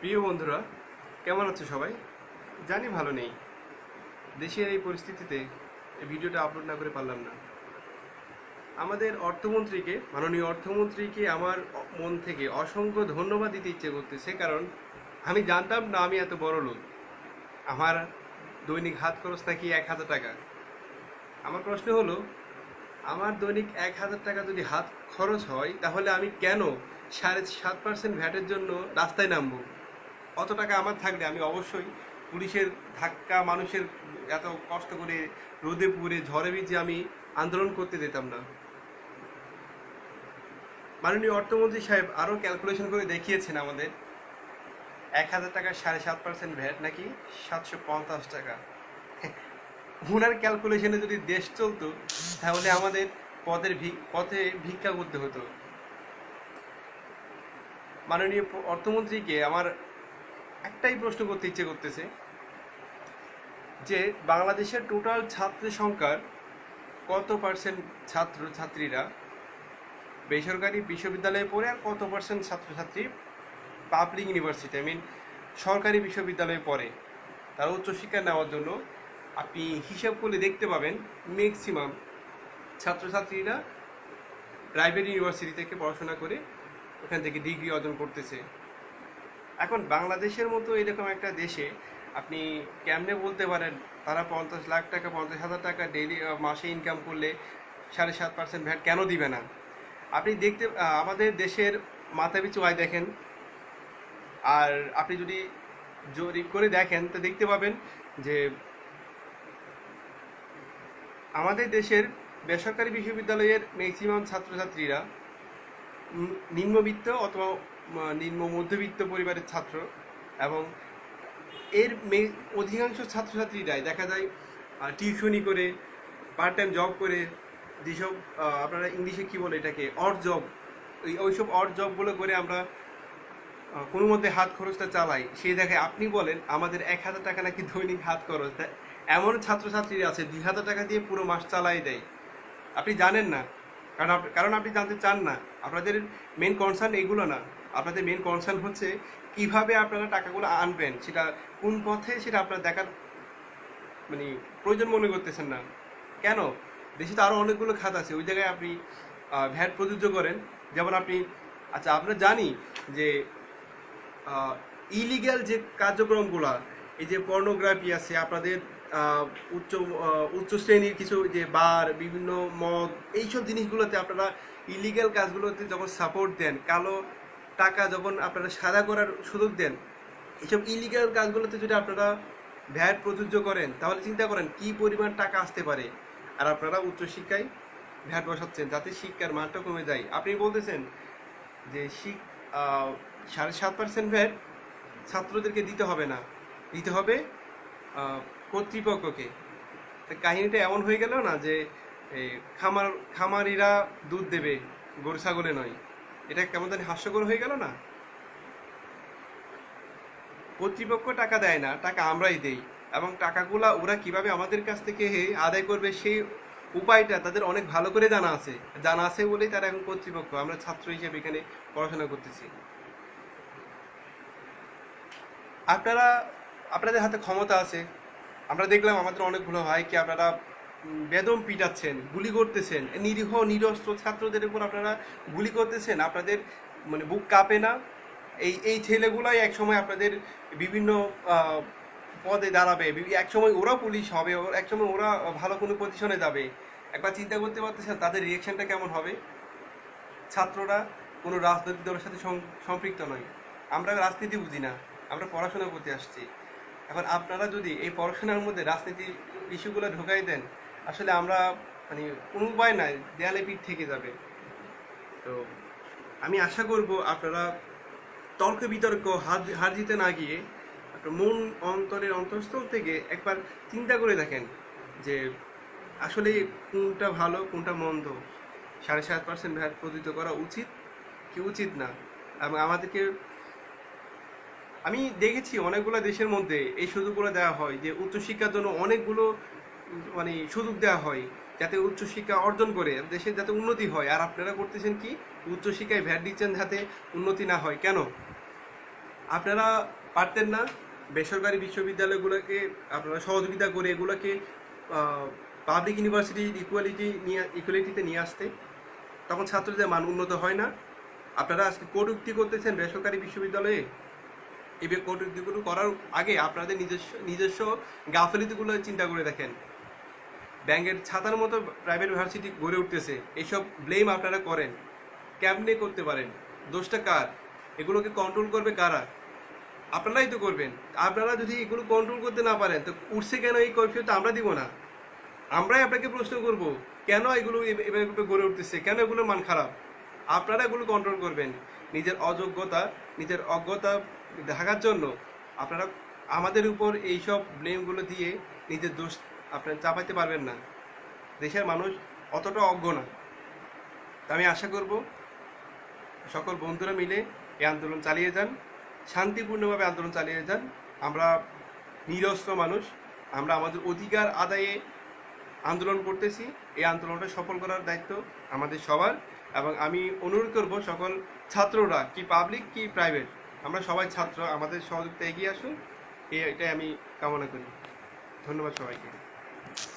প্রিয় বন্ধুরা, কেমন আছো সবাই? জানি ভালো নেই। দেশের এই পরিস্থিতিতে এই ভিডিওটা আপলোড না করে পারলাম না। আমাদের অর্থমন্ত্রীকে, মাননীয় অর্থমন্ত্রীকে আমার মন থেকে অসংখ্য ধন্যবাদ দিতে ইচ্ছে করতেছে, কারণ আমি জানতাম না আমি এত বড় লোক। আমার দৈনিক হাত খরচ নাকি 1,000 টাকা। আমার প্রশ্ন হলো, আমার দৈনিক 1,000 টাকা যদি হাত খরচ হয়, তাহলে আমি কেন 7.5% ভ্যাটের জন্য রাস্তায় নামবো? অত টাকা আমার থাকলে আমি অবশ্যই পুলিশের ধাক্কা, মানুষের এত কষ্ট করে রোদে পুড়ে ঝড়ে ভিজে আমি আন্দোলন করতে দিতাম না। মাননীয় অর্থমন্ত্রী সাহেব আরও ক্যালকুলেশন করে দেখিয়েছেন আমাদের, 1,000 টাকার 7.5% ভ্যাট নাকি 750 টাকা। ওনার ক্যালকুলেশনে যদি দেশ চলতো, তাহলে আমাদের পথে ভিক্ষা করতে হতো। মাননীয় অর্থমন্ত্রীকে আমার একটাই প্রশ্ন করতে ইচ্ছে করতেছে যে বাংলাদেশের টোটাল ছাত্র সংখ্যার কত পার্সেন্ট ছাত্রীরা বেসরকারি বিশ্ববিদ্যালয়ে পড়ে, আর কত পার্সেন্ট ছাত্রছাত্রী পাবলিক ইউনিভার্সিটি, সরকারি বিশ্ববিদ্যালয়ে পড়ে। তারা উচ্চশিক্ষা নেওয়ার জন্য আপনি হিসাব করলে দেখতে পাবেন ম্যাক্সিমাম ছাত্রছাত্রীরা প্রাইভেট ইউনিভার্সিটি থেকে পড়াশোনা করে ওখান থেকে ডিগ্রি অর্জন করতেছে। এখন বাংলাদেশের মতো এরকম একটা দেশে আপনি কেমনে বলতে পারেন তারা 50 লাখ টাকা, 50,000 টাকা ডেইলি মাসে ইনকাম করলে 7.5% ভ্যাট কেন দিবে না? আপনি আমাদের দেশের মাথাপিছু আয় দেখেন, আর আপনি যদি জরিপ করে দেখেন তো দেখতে পাবেন যে আমাদের দেশের বেসরকারি বিশ্ববিদ্যালয়ের ম্যাক্সিমাম ছাত্রছাত্রীরা নিম্নবিত্ত অথবা নিম্ন মধ্যবিত্ত পরিবারের ছাত্র, এবং এর অধিকাংশ ছাত্রছাত্রীরাই দেখা যায় টিউশনি করে, পার্ট টাইম জব করে, যেসব আপনারা ইংলিশে কী বলে এটাকে, অড জব, ওইসব অড জবগুলো করে আমরা কোনো মধ্যে হাত খরচটা চালাই। সেই দেখায় আপনি বলেন আমাদের 1,000 টাকা নাকি দৈনিক হাত খরচ। এমন ছাত্রছাত্রীরা আছে 2,000 টাকা দিয়ে পুরো মাস চালাই দেয়। আপনি জানেন না, কারণ আপনি জানতে চান না। আপনাদের মেন কনসার্ন এগুলো না, আপনাদের মেন কনসার্ন হচ্ছে কিভাবে আপনারা টাকাগুলো আনবেন, সেটা কোন পথে, সেটা আপনারা দেখার প্রয়োজন মনে করতেছেন না। কেন? দেশে তো আরও অনেকগুলো খাত আছে, ওই জায়গায় আপনি ভ্যাট প্রযোজ্য করেন। যেমন আমরা জানি যে ইলিগ্যাল যে কার্যক্রমগুলো, এই যে পর্নোগ্রাফি আছে, আপনাদের উচ্চ শ্রেণীর কিছু যে বার, বিভিন্ন মদ, এইসব জিনিসগুলোতে আপনারা ইলিগ্যাল কাজগুলোতে যখন সাপোর্ট দেন, কালো টাকা যখন আপনারা সাদা করার সুযোগ দেন, এইসব ইলিগ্যাল কাজগুলোতে যদি আপনারা ভ্যাট প্রযোজ্য করেন, তাহলে চিন্তা করেন কি পরিমাণ টাকা আসতে পারে। আর আপনারা উচ্চশিক্ষায় ভ্যাট বসাচ্ছেন যাতে শিক্ষার মানটা কমে যায়। আপনি বলতেছেন যে 7.5% ভ্যাট ছাত্রদেরকে দিতে হবে না, দিতে হবে কর্তৃপক্ষকে। কাহিনীটা এমন হয়ে গেল না যে খামারিরা দুধ দেবে, গরু ছাগলে নয়। এটা কেমন জানি হাস্যকর হয়ে গেল না? কর্তৃপক্ষ টাকা দেয় না, টাকা আমরাই দেই, এবং টাকাগুলা ওরা কিভাবে আমাদের কাছ থেকে আদায় করবে সেই উপায়টা তাদের অনেক ভালো করে জানা আছে বলেই তারা এখন কর্তৃপক্ষ। আমরা ছাত্র হিসেবে এখানে পড়াশোনা করতেছি। আপনাদের হাতে ক্ষমতা আছে। আমরা দেখলাম আমাদের অনেকগুলো ভাইকে আপনারা বেদম পিটাচ্ছেন, গুলি করতেছেন, নিরীহ নিরস্ত্র ছাত্রদের উপর আপনারা গুলি করতেছেন। আপনাদের বুক কাঁপে না? এই ছেলেগুলাই একসময় আপনাদের বিভিন্ন পদে দাঁড়াবে, একসময় ওরা পুলিশ হবে, একসময় ওরা ভালো কোনো পজিশনে যাবে। একবার চিন্তা করতে পারতেছেন তাদের রিয়েকশনটা কেমন হবে? ছাত্ররা কোনো রাজনৈতিক দলের সাথে সম্পৃক্ত নয়। আমরা রাজনীতি বুঝি না, আমরা পড়াশোনা করতে আসছি। এখন আপনারা যদি এই পড়াশোনার মধ্যে রাজনীতির ইস্যুগুলো ঢোকাই দেন, আসলে আমরা কোনো উপায় নাই, দেয়ালে পিঠ থেকে যাবে। তো আমি আশা করব আপনারা তর্ক বিতর্ক হার জিতে না গিয়ে আপনার মন অন্তরের অন্তঃস্থল থেকে একবার চিন্তা করে দেখেন যে আসলে কোনটা ভালো কোনটা মন্দ, 7.5% ভ্যাট প্রযোজ্য করা উচিত কি উচিত না। এবং আমি দেখেছি অনেকগুলো দেশের মধ্যে এই সুযোগগুলো দেওয়া হয়, যে উচ্চশিক্ষার জন্য অনেকগুলো সুযোগ দেওয়া হয় যাতে উচ্চশিক্ষা অর্জন করে দেশের যাতে উন্নতি হয়। আর আপনারা করতেছেন কি? উচ্চশিক্ষায় ভ্যাট দিচ্ছেন যাতে উন্নতি না হয়। কেন? আপনারা পারতেন না বেসরকারি বিশ্ববিদ্যালয়গুলোকে আপনারা সহযোগিতা করে এগুলোকে পাবলিক ইউনিভার্সিটির ইকুয়ালিটিতে নিয়ে আসতে? তখন ছাত্রদের মান উন্নত হয় না? আপনারা আজকে কটূক্তি করতেছেন বেসরকারি বিশ্ববিদ্যালয়ে। এই কটূক্তিগুলো করার আগে আপনাদের নিজস্ব গাফিলতিগুলো চিন্তা করে দেখেন। ব্যাংকের ছাতার মতো প্রাইভেট ইউনিভার্সিটি গড়ে উঠতেছে, এইসব ব্লেম আপনারা করেন। কেমনে করতে পারেন? দোষটা কার? এগুলোকে কন্ট্রোল করবে কারা? আপনারাই তো করবেন। আপনারা যদি এগুলো কন্ট্রোল করতে না পারেন তো উঠছে কেন এই কৈফিয়তটা আমরা দিব না? আমরাই আপনাকে প্রশ্ন করব, কেন এগুলো এভাবে গড়ে উঠতেছে, কেন এগুলোর মান খারাপ? আপনারা এগুলো কন্ট্রোল করবেন। নিজের অযোগ্যতা, নিজের অজ্ঞতা ঢাকার জন্য আপনারা আমাদের উপর এইসব ব্লেমগুলো দিয়ে নিজের দোষ আপনারা চাপাইতে পারবেন না। দেশের মানুষ অতটা অজ্ঞ না। আমি আশা করব সকল বন্ধুরা মিলে এই আন্দোলন চালিয়ে যান, শান্তিপূর্ণভাবে আন্দোলন চালিয়ে যান। আমরা নিরস্ত্র মানুষ, আমরা আমাদের অধিকার আদায়ে আন্দোলন করতেছি। এই আন্দোলনটা সফল করার দায়িত্ব আমাদের সবার। এবং আমি অনুরোধ করব সকল ছাত্ররা, কি পাবলিক কি প্রাইভেট, আমরা সবাই ছাত্র, আমাদের সহযোগিতা এগিয়ে আসুন, এটাই আমি কামনা করি। ধন্যবাদ সবাইকে।